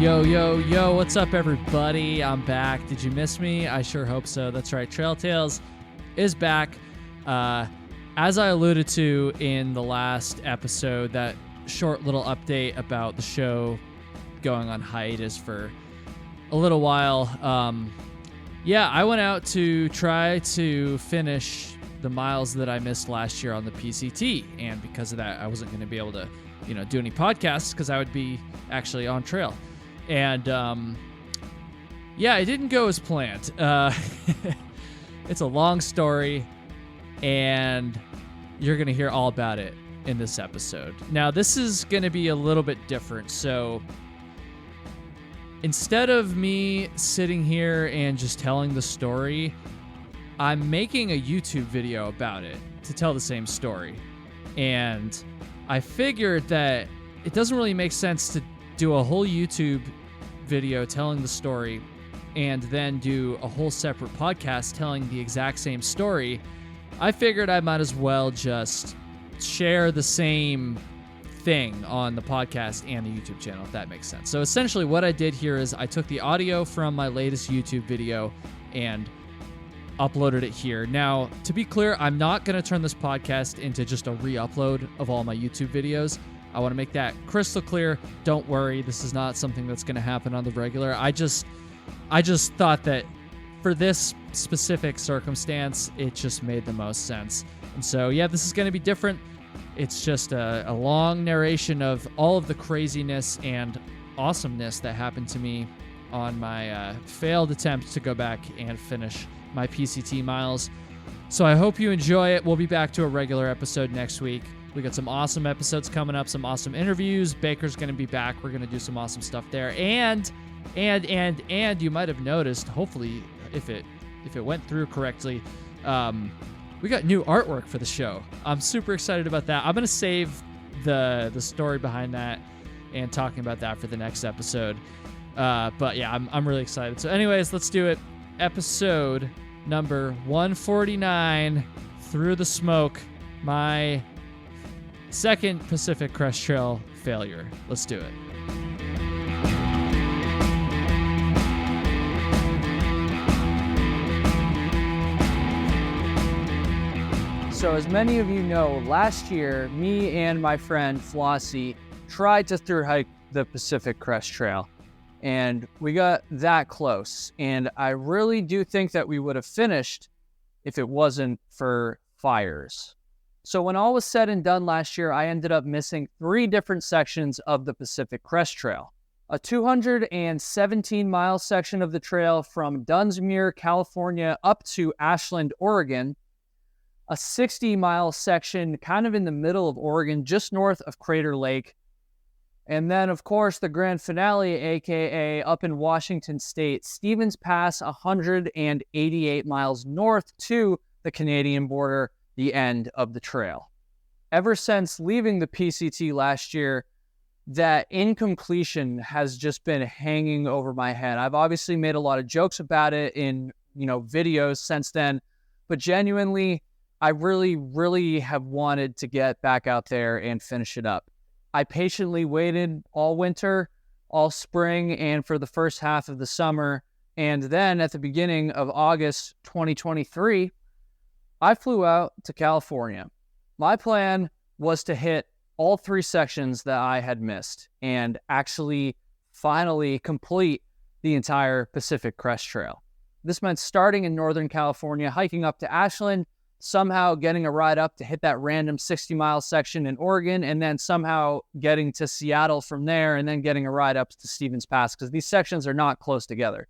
Yo, what's up, everybody? I'm back. Did you miss me? I sure hope so. That's right, Trail Tales is back. As I alluded to in the last episode, that short little update about the show going on hiatus for a little while. I went out to try to finish the miles that I missed last year on the PCT, and because of that, I wasn't going to be able to, do any podcasts because I would be actually on trail. And, it didn't go as planned. It's a long story, and you're going to hear all about it in this episode. Now, this is going to be a little bit different. So instead of me sitting here and just telling the story, I'm making a YouTube video about it to tell the same story. And I figured that it doesn't really make sense to do a whole YouTube video telling the story and then do a whole separate podcast telling the exact same story. I figured I might as well just share the same thing on the podcast and the YouTube channel, if that makes sense. So essentially what I did here is I took the audio from my latest YouTube video and uploaded it here. Now, to be clear, I'm not going to turn this podcast into just a re-upload of all my YouTube videos. I want to make that crystal clear. Don't worry, this is not something that's going to happen on the regular. I just thought that for this specific circumstance, it just made the most sense. And so, this is going to be different. It's just a long narration of all of the craziness and awesomeness that happened to me on my failed attempt to go back and finish my PCT miles. So I hope you enjoy it. We'll be back to a regular episode next week. We got some awesome episodes coming up, some awesome interviews. Baker's going to be back. We're going to do some awesome stuff there. And you might have noticed, hopefully, if it went through correctly, we got new artwork for the show. I'm super excited about that. I'm going to save the story behind that and talking about that for the next episode. I'm really excited. So anyways, let's do it. Episode number 149, Through the Smoke, my second Pacific Crest Trail failure. Let's do it. So as many of you know, last year, me and my friend Flossie tried to thru hike the Pacific Crest Trail, and we got that close. And I really do think that we would have finished if it wasn't for fires. So when all was said and done last year, I ended up missing 3 different sections of the Pacific Crest Trail. A 217-mile section of the trail from Dunsmuir, California, up to Ashland, Oregon. A 60-mile section kind of in the middle of Oregon, just north of Crater Lake. And then, of course, the grand finale, a.k.a. up in Washington State, Stevens Pass, 188 miles north to the Canadian border, the end of the trail. Ever since leaving the PCT last year, that incompletion has just been hanging over my head. I've obviously made a lot of jokes about it in, videos since then, but genuinely, I really, really have wanted to get back out there and finish it up. I patiently waited all winter, all spring, and for the first half of the summer. And then at the beginning of August 2023, I flew out to California. My plan was to hit all 3 sections that I had missed and actually finally complete the entire Pacific Crest Trail. This meant starting in Northern California, hiking up to Ashland, somehow getting a ride up to hit that random 60-mile section in Oregon, and then somehow getting to Seattle from there, and then getting a ride up to Stevens Pass, because these sections are not close together.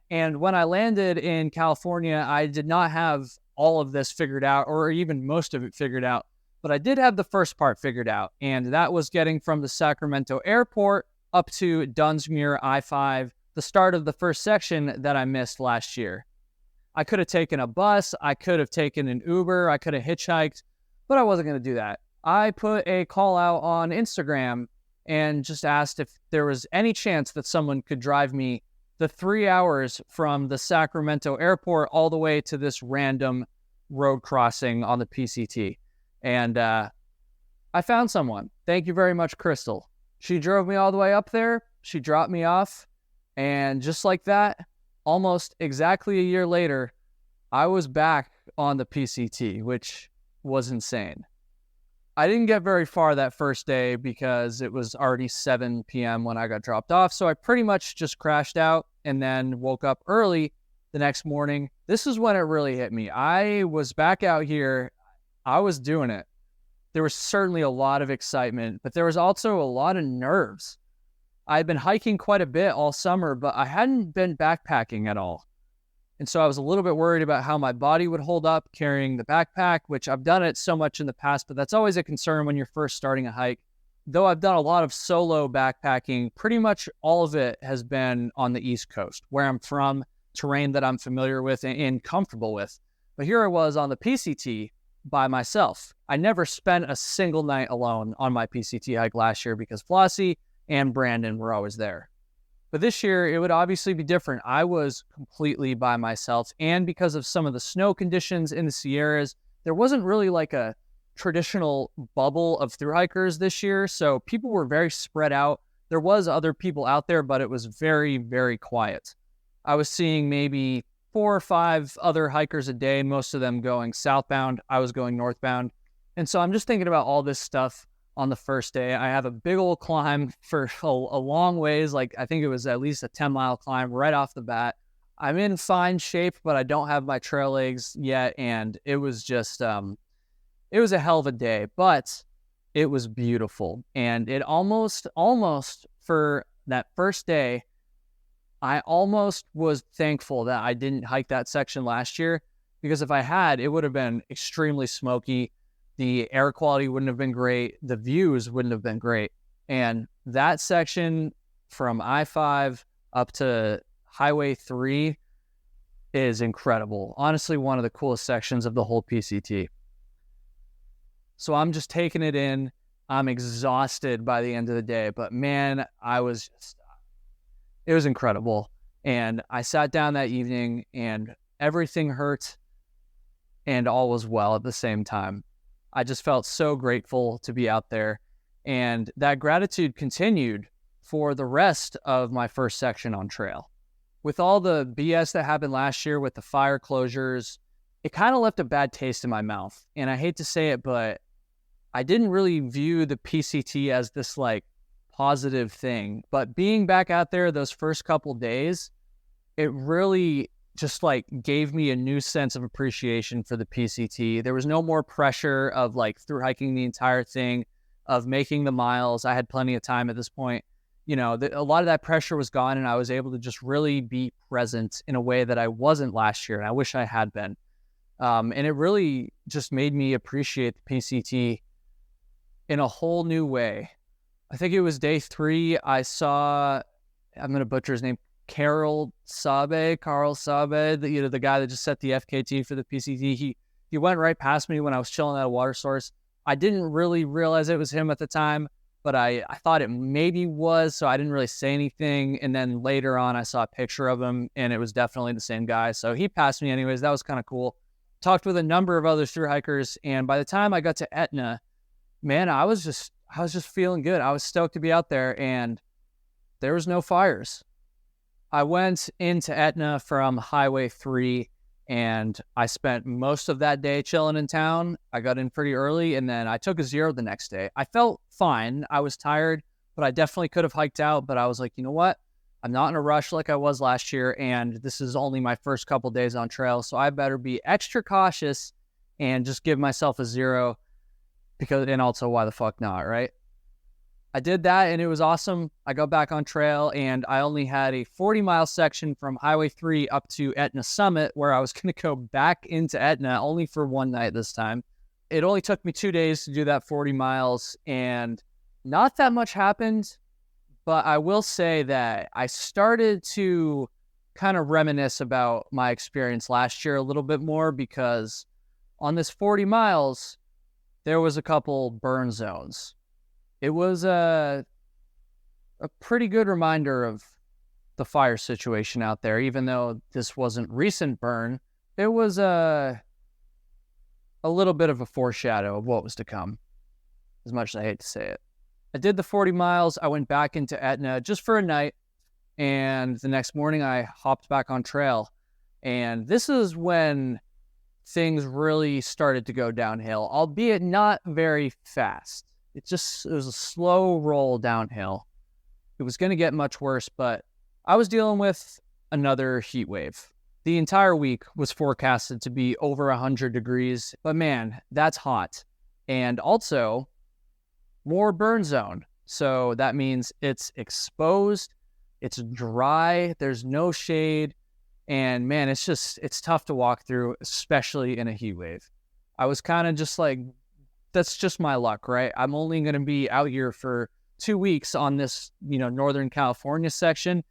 And when I landed in California, I did not have all of this figured out, or even most of it figured out, but I did have the first part figured out, and that was getting from the Sacramento airport up to Dunsmuir I-5, the start of the first section that I missed last year. I could have taken a bus, I could have taken an Uber, I could have hitchhiked, but I wasn't going to do that. I put a call out on Instagram and just asked if there was any chance that someone could drive me the 3 hours from the Sacramento airport all the way to this random road crossing on the PCT. And I found someone. Thank you very much, Crystal. She drove me all the way up there, She dropped me off, and just like that, almost exactly a year later, I was back on the PCT, which was insane. I didn't get very far that first day because it was already 7 p.m. when I got dropped off, so I pretty much just crashed out and then woke up early the next morning. This is when it really hit me. I was back out here. I was doing it. There was certainly a lot of excitement, but there was also a lot of nerves. I had been hiking quite a bit all summer, but I hadn't been backpacking at all. And so I was a little bit worried about how my body would hold up carrying the backpack, which I've done it so much in the past, but that's always a concern when you're first starting a hike. Though I've done a lot of solo backpacking, pretty much all of it has been on the East Coast, where I'm from, terrain that I'm familiar with and comfortable with. But here I was on the PCT by myself. I never spent a single night alone on my PCT hike last year because Flossie and Brandon were always there. But this year, it would obviously be different. I was completely by myself, and because of some of the snow conditions in the Sierras, there wasn't really like a traditional bubble of thru hikers this year, so people were very spread out. There was other people out there, but it was very, very quiet. I was seeing maybe 4 or 5 other hikers a day, most of them going southbound. I was going northbound. And so I'm just thinking about all this stuff on the first day. I have a big old climb for a long ways. Like, I think it was at least a 10-mile climb right off the bat. I'm in fine shape, but I don't have my trail legs yet. And it was just, it was a hell of a day, but it was beautiful. And it almost for that first day, I almost was thankful that I didn't hike that section last year, because if I had, it would have been extremely smoky. The air quality wouldn't have been great. The views wouldn't have been great. And that section from I-5 up to Highway 3 is incredible. Honestly, one of the coolest sections of the whole PCT. So I'm just taking it in. I'm exhausted by the end of the day, but man, it was incredible. And I sat down that evening and everything hurt and all was well at the same time. I just felt so grateful to be out there. And that gratitude continued for the rest of my first section on trail. With all the BS that happened last year with the fire closures, it kind of left a bad taste in my mouth. And I hate to say it, but I didn't really view the PCT as this like positive thing. But being back out there those first couple days, it really just like gave me a new sense of appreciation for the PCT. There was no more pressure of like through hiking the entire thing, of making the miles. I had plenty of time at this point. You know, a lot of that pressure was gone, and I was able to just really be present in a way that I wasn't last year, and I wish I had been. And it really just made me appreciate the PCT in a whole new way. I think it was day 3. I saw, I'm going to butcher his name, Carl Sabe, the guy that just set the FKT for the PCT. He went right past me when I was chilling at a water source. I didn't really realize it was him at the time, but I thought it maybe was, so I didn't really say anything. And then later on, I saw a picture of him, and it was definitely the same guy. So he passed me anyways. That was kind of cool. Talked with a number of other thru hikers, and by the time I got to Etna, man, I was just feeling good. I was stoked to be out there, and there was no fires. I went into Etna from Highway 3, and I spent most of that day chilling in town. I got in pretty early, and then I took a 0 the next day. I felt fine. I was tired, but I definitely could have hiked out. But I was like, you know what? I'm not in a rush like I was last year, and this is only my first couple days on trail, so I better be extra cautious and just give myself a 0, because, and also why the fuck not, right? I did that, and it was awesome. I got back on trail, and I only had a 40-mile section from Highway 3 up to Etna Summit, where I was going to go back into Etna only for one night this time. It only took me 2 days to do that 40 miles, and not that much happened, but I will say that I started to kind of reminisce about my experience last year a little bit more, because on this 40 miles, there was a couple burn zones. It was a pretty good reminder of the fire situation out there. Even though this wasn't recent burn, it was a little bit of a foreshadow of what was to come, as much as I hate to say it. I did the 40 miles. I went back into Etna just for a night. And the next morning I hopped back on trail. And this is when things really started to go downhill, albeit not very fast. It was a slow roll downhill. It was going to get much worse, but I was dealing with another heat wave. The entire week was forecasted to be over 100 degrees, but man, that's hot. And also more burn zone. So that means it's exposed, it's dry, there's no shade, and man, it's tough to walk through, especially in a heat wave. I was kind of just like, that's just my luck, right? I'm only going to be out here for 2 weeks on this, Northern California section.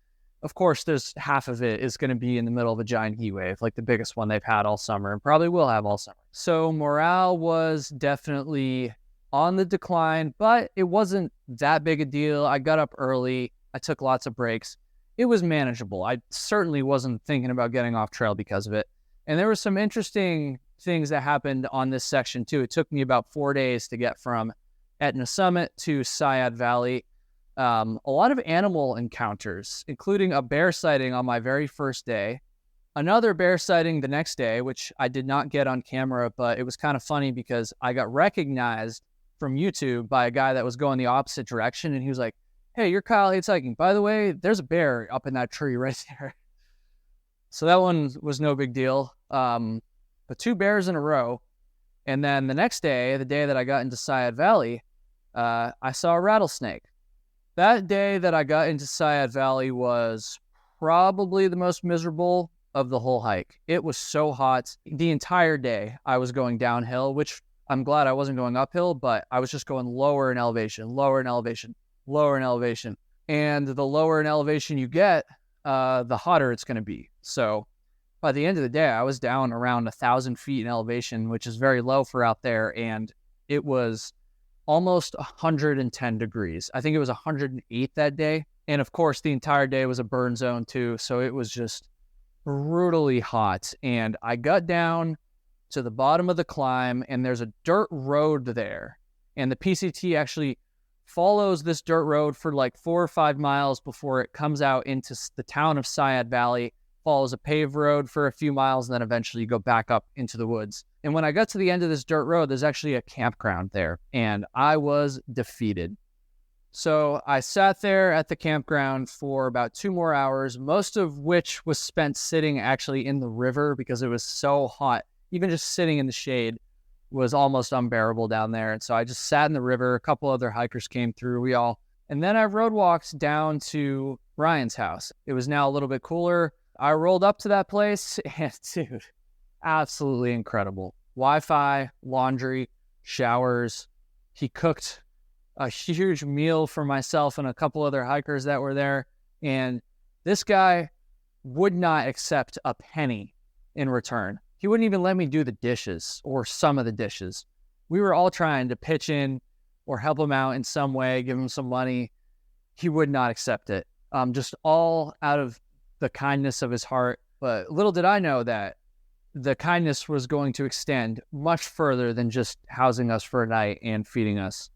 Of course, there's half of it is going to be in the middle of a giant heat wave, like the biggest one they've had all summer and probably will have all summer. So morale was definitely on the decline, but it wasn't that big a deal. I got up early. I took lots of breaks. It was manageable. I certainly wasn't thinking about getting off trail because of it. And there were some interesting things that happened on this section too. It took me about 4 days to get from Etna Summit to Sayad Valley. A lot of animal encounters, including a bear sighting on my very first day, another bear sighting the next day, which I did not get on camera, but it was kind of funny because I got recognized from YouTube by a guy that was going the opposite direction, and he was like, "Hey, you're Kyle Hates Hiking. By the way, there's a bear up in that tree right there." So that one was no big deal. But 2 bears in a row. And then the next day, the day that I got into Sayad Valley, I saw a rattlesnake. That day that I got into Sayad Valley was probably the most miserable of the whole hike. It was so hot. The entire day I was going downhill, which I'm glad I wasn't going uphill, but I was just going lower in elevation, lower in elevation, lower in elevation. And the lower in elevation you get, the hotter it's going to be. So by the end of the day, I was down around 1,000 feet in elevation, which is very low for out there. And it was almost 110 degrees. I think it was 108 that day. And of course, the entire day was a burn zone too. So it was just brutally hot. And I got down to the bottom of the climb, and there's a dirt road there. And the PCT actually follows this dirt road for like 4 or 5 miles before it comes out into the town of Sayad Valley, follows a paved road for a few miles, and then eventually you go back up into the woods. And when I got to the end of this dirt road, there's actually a campground there, and I was defeated. So I sat there at the campground for about 2 more hours, most of which was spent sitting actually in the river because it was so hot. Even just sitting in the shade was almost unbearable down there. And so I just sat in the river. A couple other hikers came through. And then I road walked down to Brian's house. It was now a little bit cooler. I rolled up to that place, and dude, absolutely incredible. Wi-Fi, laundry, showers. He cooked a huge meal for myself and a couple other hikers that were there. And this guy would not accept a penny in return. He wouldn't even let me do the dishes or some of the dishes. We were all trying to pitch in or help him out in some way, give him some money. He would not accept it. Just all out of the kindness of his heart. But little did I know that the kindness was going to extend much further than just housing us for a night and feeding us.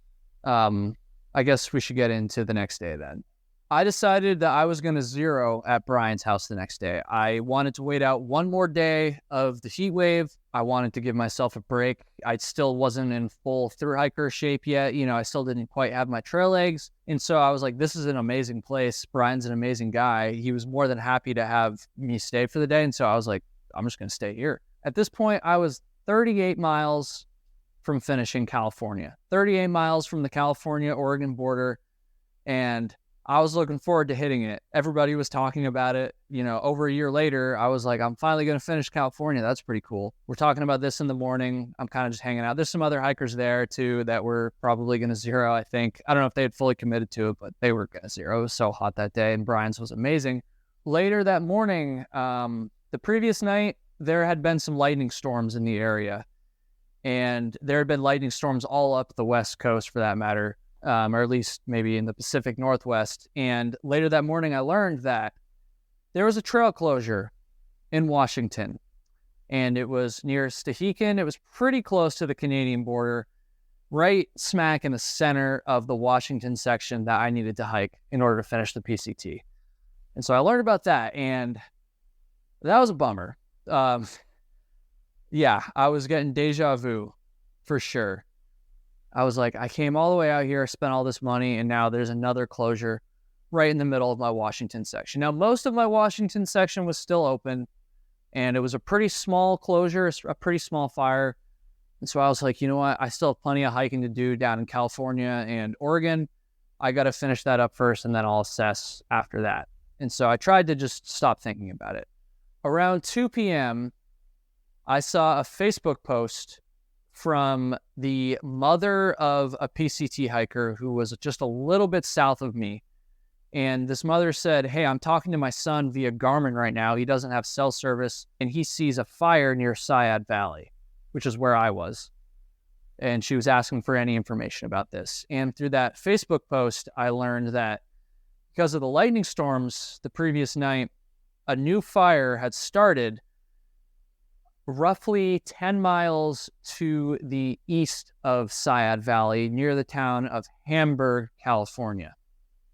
I guess we should get into the next day then. I decided that I was going to zero at Brian's house the next day. I wanted to wait out 1 more day of the heat wave. I wanted to give myself a break. I still wasn't in full thru hiker shape yet. I still didn't quite have my trail legs. And so I was like, this is an amazing place. Brian's an amazing guy. He was more than happy to have me stay for the day. And so I was like, I'm just going to stay here. At this point, I was 38 miles from finishing California, 38 miles from the California-Oregon border. And I was looking forward to hitting it. Everybody was talking about it. Over a year later, I was like, I'm finally going to finish California. That's pretty cool. We're talking about this in the morning. I'm kind of just hanging out. There's some other hikers there too that were probably going to zero, I think. I don't know if they had fully committed to it, but they were going to zero. It was so hot that day, and Brian's was amazing. Later that morning, the previous night, there had been some lightning storms in the area. And there had been lightning storms all up the West Coast for that matter. Or at least maybe in the Pacific Northwest. And later that morning, I learned that there was a trail closure in Washington. And it was near Stehekin. It was pretty close to the Canadian border. right smack in the center of the Washington section that I needed to hike in order to finish the PCT. And so I learned about that, and that was a bummer. Yeah, I was getting deja vu for sure. I was like, I came all the way out here, spent all this money, and now there's another closure right in the middle of my Washington section. Now, most of my Washington section was still open, and it was a pretty small closure, a pretty small fire. And so I was like, you know what? I still have plenty of hiking to do down in California and Oregon. I got to finish that up first, and then I'll assess after that. And so I tried to just stop thinking about it. Around 2 p.m., I saw a Facebook post from the mother of a PCT hiker who was just a little bit south of me. And this mother said, hey, I'm talking to my son via Garmin right now. He doesn't have cell service, and he sees a fire near Syad Valley, which is where I was. And she was asking for any information about this. And through that Facebook post, I learned that because of the lightning storms the previous night, a new fire had started roughly 10 miles to the east of Syad Valley near the town of Hamburg, California.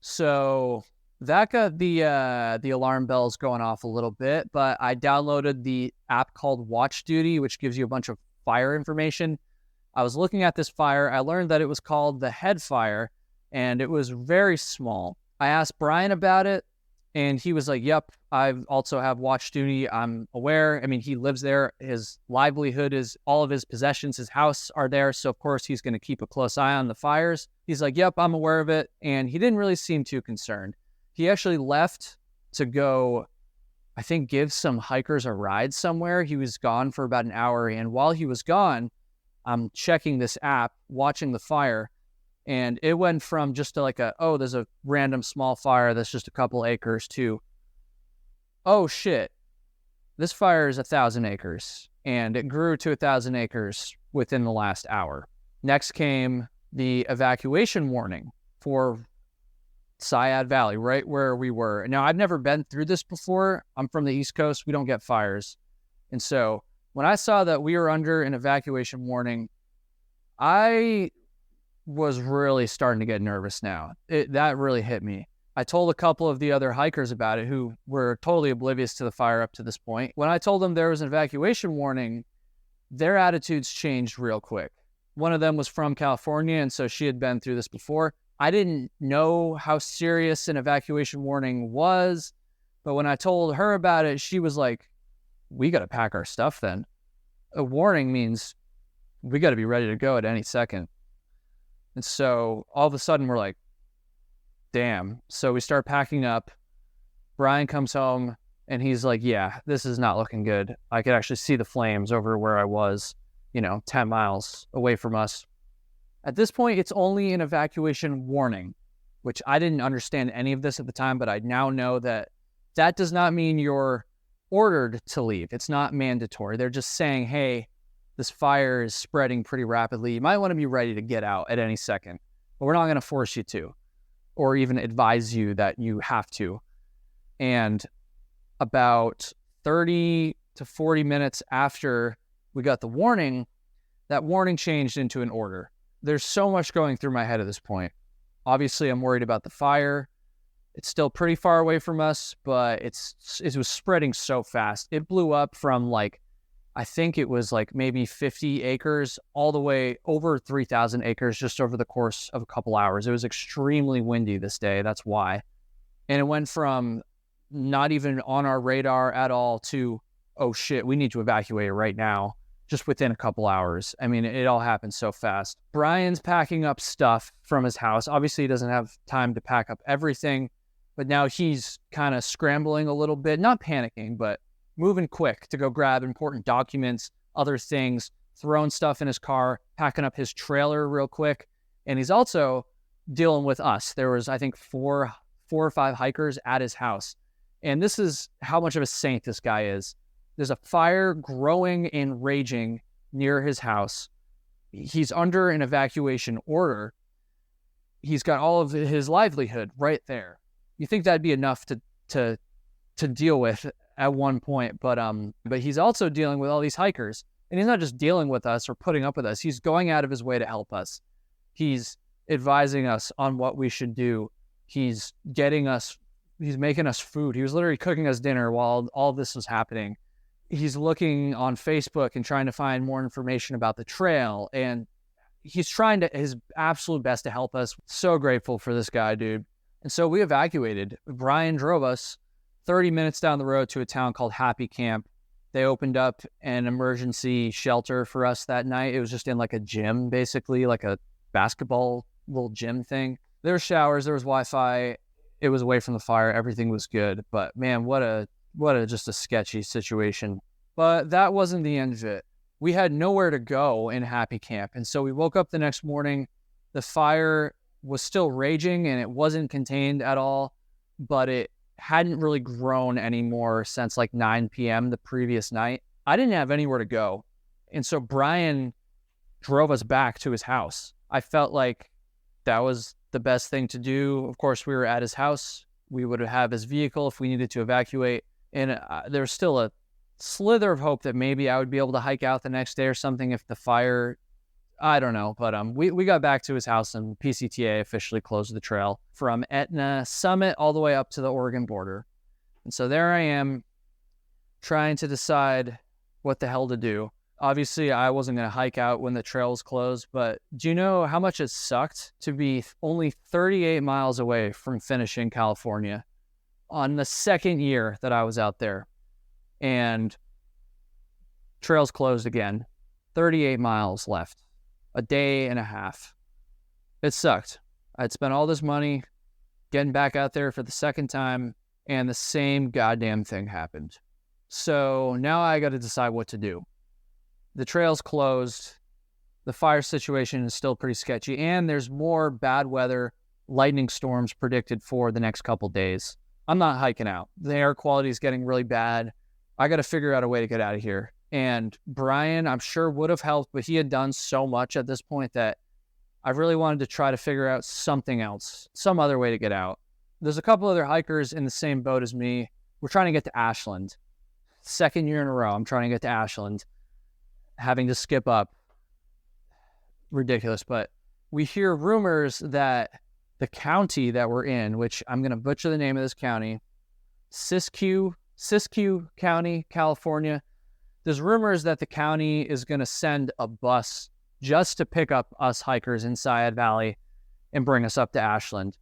So that got the alarm bells going off a little bit, but I downloaded the app called Watch Duty, which gives you a bunch of fire information. I was looking at this fire. I learned that it was called the Head Fire, and it was very small. I asked Brian about it, and he was like, yep, I also have Watch Duty. I'm aware. I mean, he lives there. His livelihood is all of his possessions, his house are there. So, of course, he's going to keep a close eye on the fires. He's like, yep, I'm aware of it. And he didn't really seem too concerned. He actually left to go, I think, give some hikers a ride somewhere. He was gone for about an hour. And while he was gone, I'm checking this app, watching the fire. And it went from just to like there's a random small fire that's just a couple acres to, oh shit, this fire is 1,000 acres. And it grew to 1,000 acres within the last hour. Next came the evacuation warning for Syad Valley, right where we were. Now, I've never been through this before. I'm from the East Coast. We don't get fires. And so when I saw that we were under an evacuation warning, I was really starting to get nervous now. That really hit me. I told a couple of the other hikers about it who were totally oblivious to the fire up to this point. When I told them there was an evacuation warning, their attitudes changed real quick. One of them was from California, and so she had been through this before. I didn't know how serious an evacuation warning was, but when I told her about it, she was like, we got to pack our stuff then. A warning means we got to be ready to go at any second. And so all of a sudden we're like, damn. So we start packing up. Brian comes home and he's like, yeah, this is not looking good. I could actually see the flames over where I was, 10 miles away from us. At this point, it's only an evacuation warning, which I didn't understand any of this at the time, but I now know that does not mean you're ordered to leave. It's not mandatory. They're just saying, hey, this fire is spreading pretty rapidly. You might want to be ready to get out at any second, but we're not going to force you to, or even advise you that you have to. And about 30 to 40 minutes after we got the warning, that warning changed into an order. There's so much going through my head at this point. Obviously, I'm worried about the fire. It's still pretty far away from us, but it was spreading so fast. It blew up from I think it was maybe 50 acres all the way over 3,000 acres just over the course of a couple hours. It was extremely windy this day. That's why. And it went from not even on our radar at all to, oh shit, we need to evacuate right now, just within a couple hours. I mean, it all happened so fast. Brian's packing up stuff from his house. Obviously, he doesn't have time to pack up everything, but now he's kind of scrambling a little bit, not panicking, but moving quick to go grab important documents, other things, throwing stuff in his car, packing up his trailer real quick. And he's also dealing with us. There was, I think, four or five hikers at his house. And this is how much of a saint this guy is. There's a fire growing and raging near his house. He's under an evacuation order. He's got all of his livelihood right there. You think that'd be enough to deal with at one point, but he's also dealing with all these hikers, And he's not just dealing with us or putting up with us. He's going out of his way to help us. He's advising us on what we should do. He's making us food. He was literally cooking us dinner while all this was happening. He's looking on Facebook and trying to find more information about the trail. And he's trying his absolute best to help us. So grateful for this guy, dude. And so we evacuated. Brian drove us 30 minutes down the road to a town called Happy Camp. They opened up an emergency shelter for us that night. It was just in like a gym, basically, like a basketball little gym thing. There were showers, there was Wi-Fi. It was away from the fire. Everything was good. But man, what a just a sketchy situation. But that wasn't the end of it. We had nowhere to go in Happy Camp. And so we woke up the next morning. The fire was still raging and it wasn't contained at all, but it hadn't really grown anymore since like 9 p.m. the previous night. I didn't have anywhere to go. And so Brian drove us back to his house. I felt like that was the best thing to do. Of course, we were at his house. We would have his vehicle if we needed to evacuate. And there was still a slither of hope that maybe I would be able to hike out the next day or something if the fire, I don't know. But we got back to his house and PCTA officially closed the trail from Etna Summit all the way up to the Oregon border. And so there I am trying to decide what the hell to do. Obviously, I wasn't going to hike out when the trail was closed, but do you know how much it sucked to be only 38 miles away from finishing California on the second year that I was out there? And trail's closed again. 38 miles left. A day and a half. It sucked. I'd spent all this money getting back out there for the second time, and the same goddamn thing happened. So now I got to decide what to do. The trail's closed. The fire situation is still pretty sketchy, and there's more bad weather, lightning storms predicted for the next couple days. I'm not hiking out. The air quality is getting really bad. I got to figure out a way to get out of here. And Brian, I'm sure would have helped, but he had done so much at this point that I really wanted to try to figure out something else, some other way to get out. There's a couple other hikers in the same boat as me. We're trying to get to Ashland. Second year in a row, I'm trying to get to Ashland, having to skip up. Ridiculous. But we hear rumors that the county that we're in, which I'm going to butcher the name of this county, Siskiyou County, California. There's rumors that the county is going to send a bus just to pick up us hikers in Sayad Valley and bring us up to Ashland,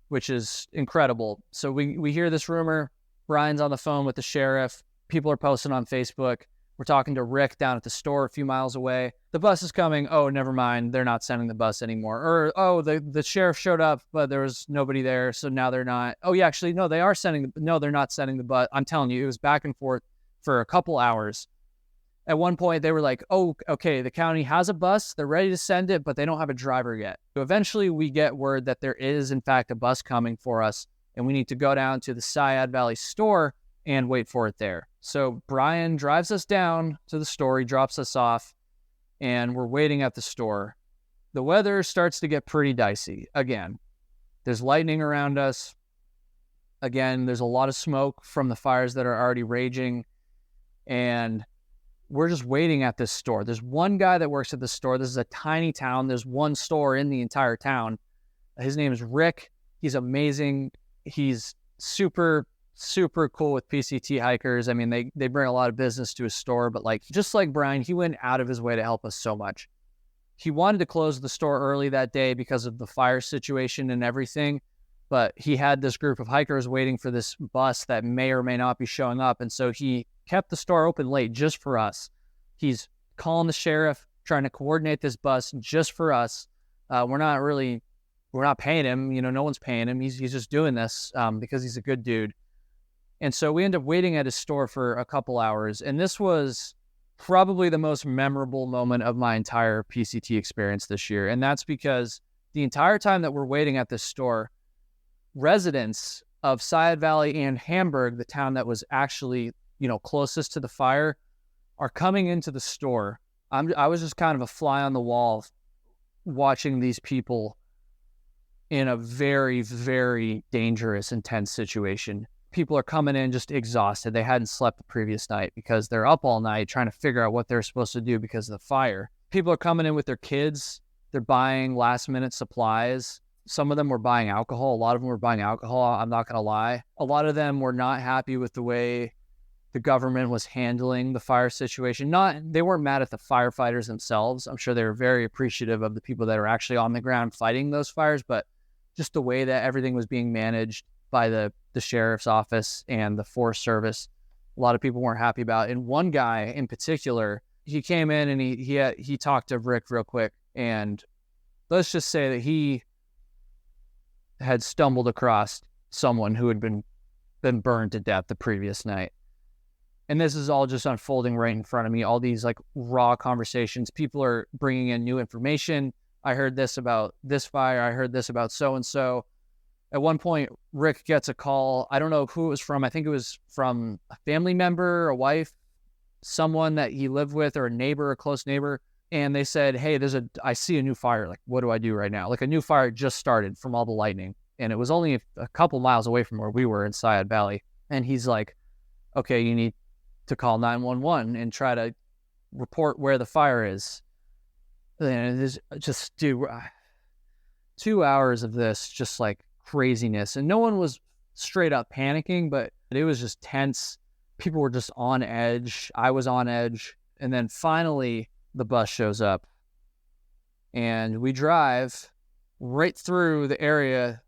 which is incredible. So we hear this rumor. Brian's on the phone with the sheriff. People are posting on Facebook. We're talking to Rick down at the store a few miles away. The bus is coming. Oh, never mind. They're not sending the bus anymore. Or, oh, the sheriff showed up, but there was nobody there, so now they're not. Oh, yeah, actually, no, they're not sending the bus. I'm telling you, it was back and forth for a couple hours. At one point, they were like, oh, okay, the county has a bus. They're ready to send it, but they don't have a driver yet. So eventually, we get word that there is, in fact, a bus coming for us, and we need to go down to the Sayad Valley store and wait for it there. So Brian drives us down to the store. He drops us off, and we're waiting at the store. The weather starts to get pretty dicey again. There's lightning around us. Again, there's a lot of smoke from the fires that are already raging, and we're just waiting at this store. There's one guy that works at this store. This is a tiny town. There's one store in the entire town. His name is Rick. He's amazing. He's super cool with PCT hikers. I mean, they bring a lot of business to his store, but just like Brian, he went out of his way to help us so much. He wanted to close the store early that day because of the fire situation and everything, but he had this group of hikers waiting for this bus that may or may not be showing up, and so he kept the store open late just for us. He's calling the sheriff, trying to coordinate this bus just for us. We're not paying him. No one's paying him. He's just doing this because he's a good dude. And so we end up waiting at his store for a couple hours. And this was probably the most memorable moment of my entire PCT experience this year. And that's because the entire time that we're waiting at this store, residents of Sayad Valley and Hamburg, the town that was actually, closest to the fire, are coming into the store. I was just kind of a fly on the wall watching these people in a very, very dangerous, intense situation people are coming in just exhausted. They hadn't slept the previous night because they're up all night trying to figure out what they're supposed to do because of the fire. People are coming in with their kids. They're buying last minute supplies. Some of them were buying alcohol. A lot of them were buying alcohol. I'm not going to lie. A lot of them were not happy with the way the government was handling the fire situation. They weren't mad at the firefighters themselves. I'm sure they were very appreciative of the people that are actually on the ground fighting those fires, but just the way that everything was being managed by the sheriff's office and the Forest Service, a lot of people weren't happy about. And one guy in particular, he came in and he talked to Rick real quick, and let's just say that he had stumbled across someone who had been burned to death the previous night. And this is all just unfolding right in front of me. All these like raw conversations. People are bringing in new information. I heard this about this fire. I heard this about so-and-so. At one point, Rick gets a call. I don't know who it was from. I think it was from a family member, a wife, someone that he lived with, or a neighbor, a close neighbor. And they said, hey, I see a new fire. Like, what do I do right now? Like, a new fire just started from all the lightning. And it was only a couple miles away from where we were in Sayad Valley. And he's like, okay, you need to call 911 and try to report where the fire is. And it is just, dude, 2 hours of this, just like craziness. And no one was straight up panicking, but it was just tense. People were just on edge. I was on edge. And then finally, the bus shows up. And we drive right through the area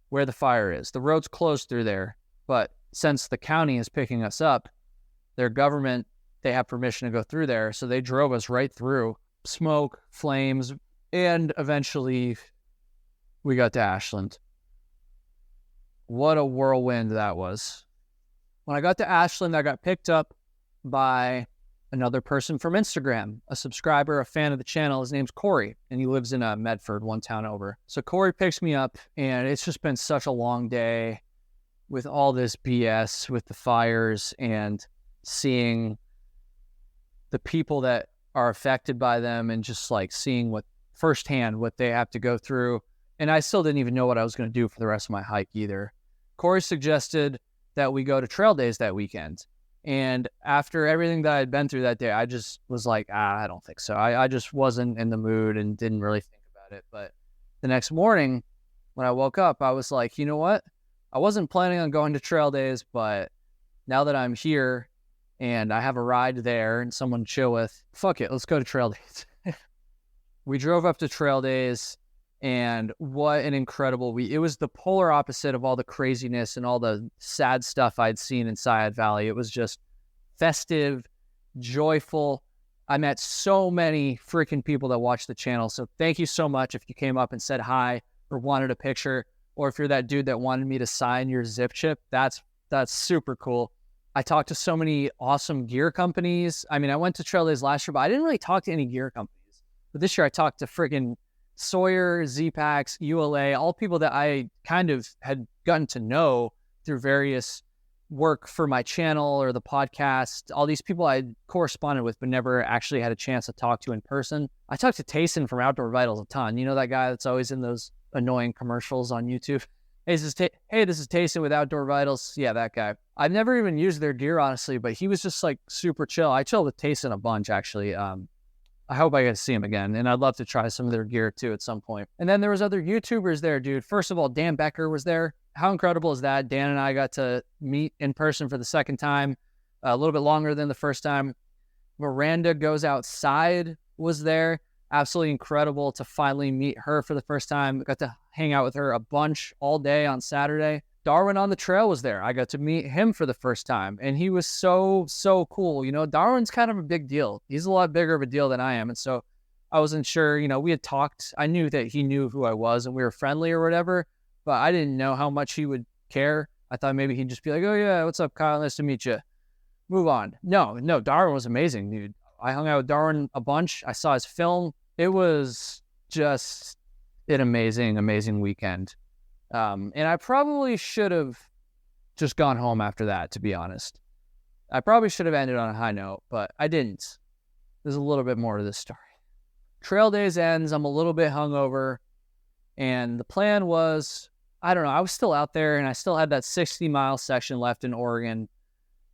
where the fire is. The road's closed through there. But since the county is picking us up, their government, they have permission to go through there. So they drove us right through smoke, flames, and eventually we got to Ashland. What a whirlwind that was. When I got to Ashland, I got picked up by another person from Instagram, a subscriber, a fan of the channel. His name's Corey, and he lives in Medford, one town over. So Corey picks me up, and it's just been such a long day with all this BS with the fires and seeing the people that are affected by them and just like seeing firsthand what they have to go through. And I still didn't even know what I was going to do for the rest of my hike either. Corey suggested that we go to trail days that weekend. And after everything that I had been through that day, I just was like, I don't think so. I just wasn't in the mood and didn't really think about it. But the next morning when I woke up, I was like, you know what? I wasn't planning on going to trail days, but now that I'm here and I have a ride there and someone to chill with, fuck it, let's go to trail days. We drove up to trail days, and what an incredible week. It was the polar opposite of all the craziness and all the sad stuff I'd seen in Sayad Valley. It was just festive, joyful. I met so many freaking people that watch the channel. So thank you so much if you came up and said hi or wanted a picture, or if you're that dude that wanted me to sign your zip chip. That's super cool. I talked to so many awesome gear companies. I mean, I went to trail days last year, but I didn't really talk to any gear companies. But this year I talked to friggin' Sawyer, Z-Packs, ULA, all people that I kind of had gotten to know through various work for my channel or the podcast. All these people I corresponded with but never actually had a chance to talk to in person. I talked to Tayson from Outdoor Vitals a ton. You know that guy that's always in those annoying commercials on YouTube? Hey, this is Tayson with Outdoor Vitals. Yeah, that guy. I've never even used their gear, honestly, but he was just like super chill. I chilled with Tayson a bunch, actually. I hope I get to see him again, and I'd love to try some of their gear too at some point. And then there was other YouTubers there, dude. First of all, Dan Becker was there. How incredible is that? Dan and I got to meet in person for the second time, a little bit longer than the first time. Miranda Goes Outside was there. Absolutely incredible to finally meet her for the first time. Got to hang out with her a bunch all day on Saturday. Darwin on the Trail was there. I got to meet him for the first time, and he was so cool. You know, Darwin's kind of a big deal. He's a lot bigger of a deal than I am, and so I wasn't sure. You know, we had talked. I knew that he knew who I was, and we were friendly or whatever, but I didn't know how much he would care. I thought maybe he'd just be like, oh yeah, what's up, Kyle? Nice to meet you. Move on. No, Darwin was amazing, dude. I hung out with Darwin a bunch. I saw his film. It was just an amazing weekend. And I probably should have just gone home after that, to be honest. I probably should have ended on a high note, but I didn't. There's a little bit more to this story. Trail days ends. I'm a little bit hungover, and the plan was I don't know, I was still out there and I still had that 60-mile section left in Oregon,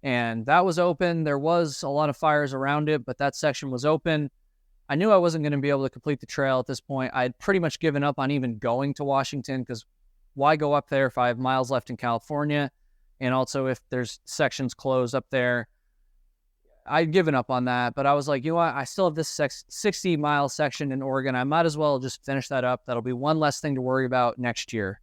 and that was open. There was a lot of fires around it, but that section was open. I knew I wasn't going to be able to complete the trail at this point. I'd pretty much given up on even going to Washington, because why go up there if I have miles left in California? And also if there's sections closed up there, I'd given up on that. But I was like, you know what? I still have this 60-mile section in Oregon. I might as well just finish that up. That'll be one less thing to worry about next year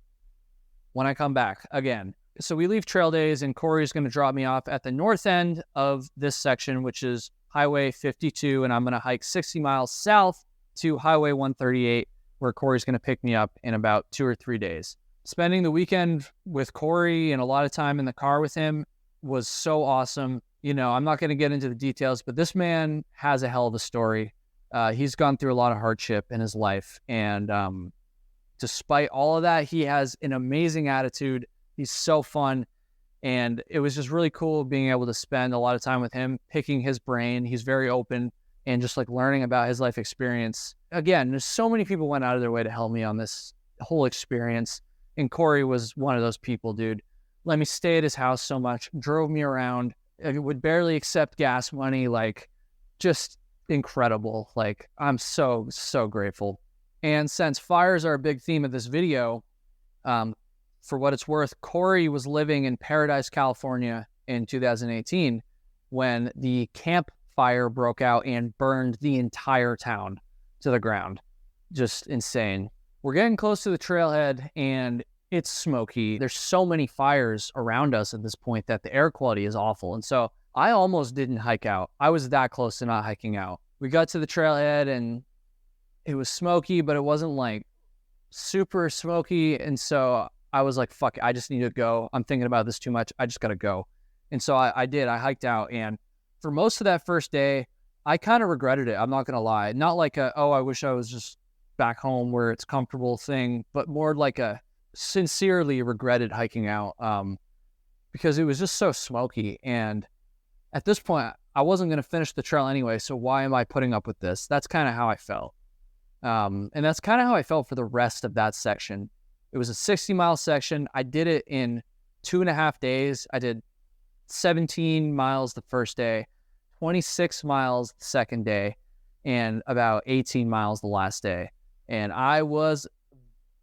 when I come back again. So we leave trail days, and Corey's going to drop me off at the north end of this section, which is Highway 52, and I'm going to hike 60 miles south to Highway 138, where Corey's going to pick me up in about 2 or 3 days. Spending the weekend with Corey and a lot of time in the car with him was so awesome. You know, I'm not going to get into the details, but this man has a hell of a story. He's gone through a lot of hardship in his life, and despite all of that, he has an amazing attitude. He's so fun, and it was just really cool being able to spend a lot of time with him, picking his brain. He's very open, and just like learning about his life experience. Again, there's so many people went out of their way to help me on this whole experience, and Corey was one of those people, dude. Let me stay at his house so much, drove me around, would barely accept gas money, like just incredible. Like, I'm so grateful. And since fires are a big theme of this video, for what it's worth, Corey was living in Paradise, California in 2018 when the Camp Fire broke out and burned the entire town to the ground. Just insane. We're getting close to the trailhead, and it's smoky. There's so many fires around us at this point that the air quality is awful. And so I almost didn't hike out. I was that close to not hiking out. We got to the trailhead, and it was smoky, but it wasn't like super smoky. And so I was like, fuck, I just need to go. I'm thinking about this too much. I just got to go. And so I did. I hiked out. And for most of that first day, I kind of regretted it. I'm not going to lie. Not like I wish I was just back home where it's comfortable thing, but more like a sincerely regretted hiking out, because it was just so smoky. And at this point, I wasn't going to finish the trail anyway. So why am I putting up with this? That's kind of how I felt. And that's kind of how I felt for the rest of that section. It was a 60-mile section. I did it in 2.5 days. I did 17 miles the first day, 26 miles the second day, and about 18 miles the last day. And I was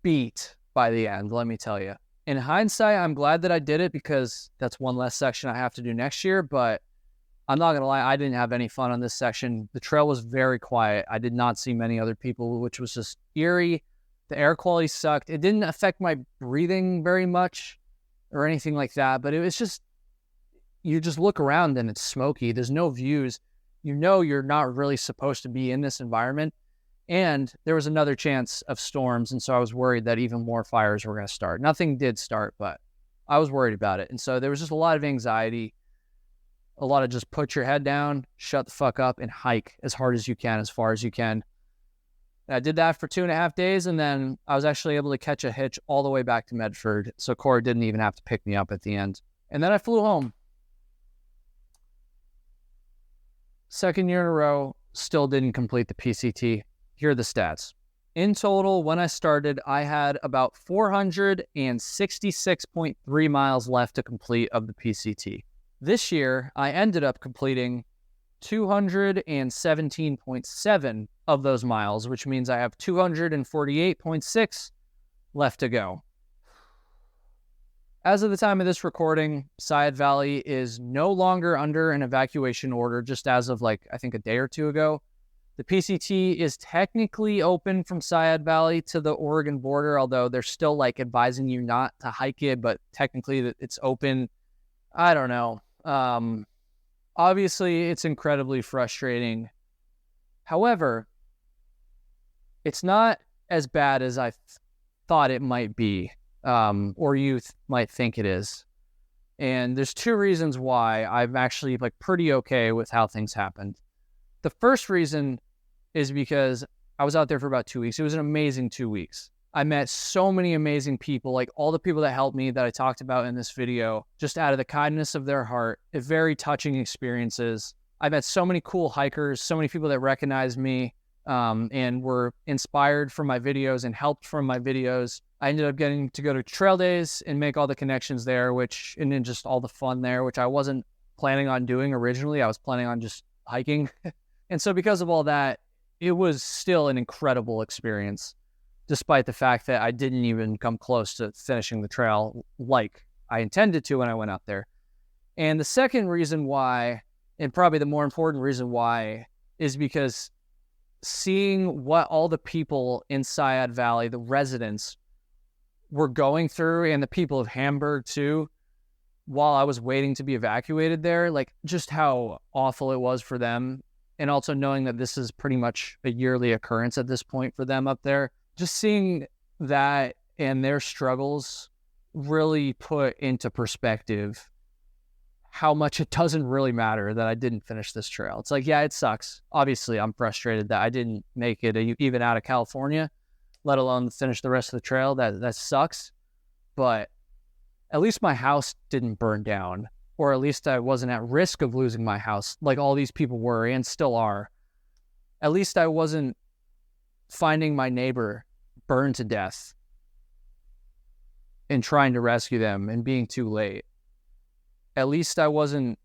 beat by the end, let me tell you. In hindsight, I'm glad that I did it, because that's one less section I have to do next year. But I'm not going to lie, I didn't have any fun on this section. The trail was very quiet. I did not see many other people, which was just eerie. The air quality sucked. It didn't affect my breathing very much or anything like that, but it was just, you just look around and it's smoky. There's no views. You know you're not really supposed to be in this environment. And there was another chance of storms, and so I was worried that even more fires were going to start. Nothing did start, but I was worried about it. And so there was just a lot of anxiety, a lot of just put your head down, shut the fuck up, and hike as hard as you can, as far as you can. And I did that for 2.5 days, and then I was actually able to catch a hitch all the way back to Medford, so Corey didn't even have to pick me up at the end. And then I flew home. Second year in a row, still didn't complete the PCT. Here are the stats. In total, when I started, I had about 466.3 miles left to complete of the PCT. This year, I ended up completing 217.7 of those miles, which means I have 248.6 left to go. As of the time of this recording, Syed Valley is no longer under an evacuation order, just as of I think a day or two ago. The PCT is technically open from Syed Valley to the Oregon border, although they're still advising you not to hike it, but technically it's open. I don't know. Obviously, it's incredibly frustrating. However, it's not as bad as I thought it might be, or you might think it is. And there's 2 reasons why I'm actually pretty okay with how things happened. The first reason is because I was out there for about 2 weeks. It was an amazing 2 weeks. I met so many amazing people, all the people that helped me that I talked about in this video, just out of the kindness of their heart. Very touching experiences. I met so many cool hikers, so many people that recognized me. and were inspired from my videos and helped from my videos. I ended up getting to go to trail days and make all the connections there, and then just all the fun there, which I wasn't planning on doing originally. I was planning on just hiking. And so because of all that, it was still an incredible experience, despite the fact that I didn't even come close to finishing the trail like I intended to when I went out there. And the second reason why, and probably the more important reason why, is because seeing what all the people in Sayad Valley, the residents, were going through, and the people of Hamburg too, while I was waiting to be evacuated there, like just how awful it was for them. And also knowing that this is pretty much a yearly occurrence at this point for them up there. Just seeing that and their struggles really put into perspective how much it doesn't really matter that I didn't finish this trail. It's like, yeah, it sucks. Obviously, I'm frustrated that I didn't make it even out of California, let alone finish the rest of the trail. That sucks. But at least my house didn't burn down, or at least I wasn't at risk of losing my house like all these people were and still are. At least I wasn't finding my neighbor burned to death and trying to rescue them and being too late. At least I wasn't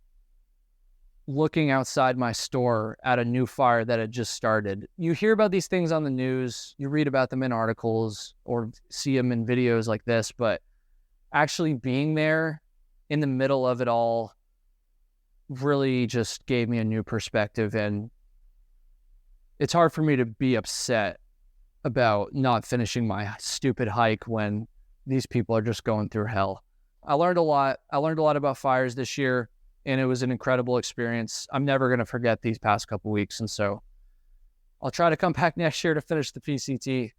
looking outside my store at a new fire that had just started. You hear about these things on the news, you read about them in articles or see them in videos like this, but actually being there in the middle of it all really just gave me a new perspective. And it's hard for me to be upset about not finishing my stupid hike when these people are just going through hell. I learned a lot. I learned a lot about fires this year, and it was an incredible experience. I'm never going to forget these past couple weeks. And so I'll try to come back next year to finish the PCT,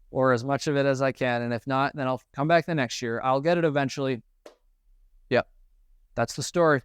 or as much of it as I can. And if not, then I'll come back the next year. I'll get it eventually. Yep. That's the story.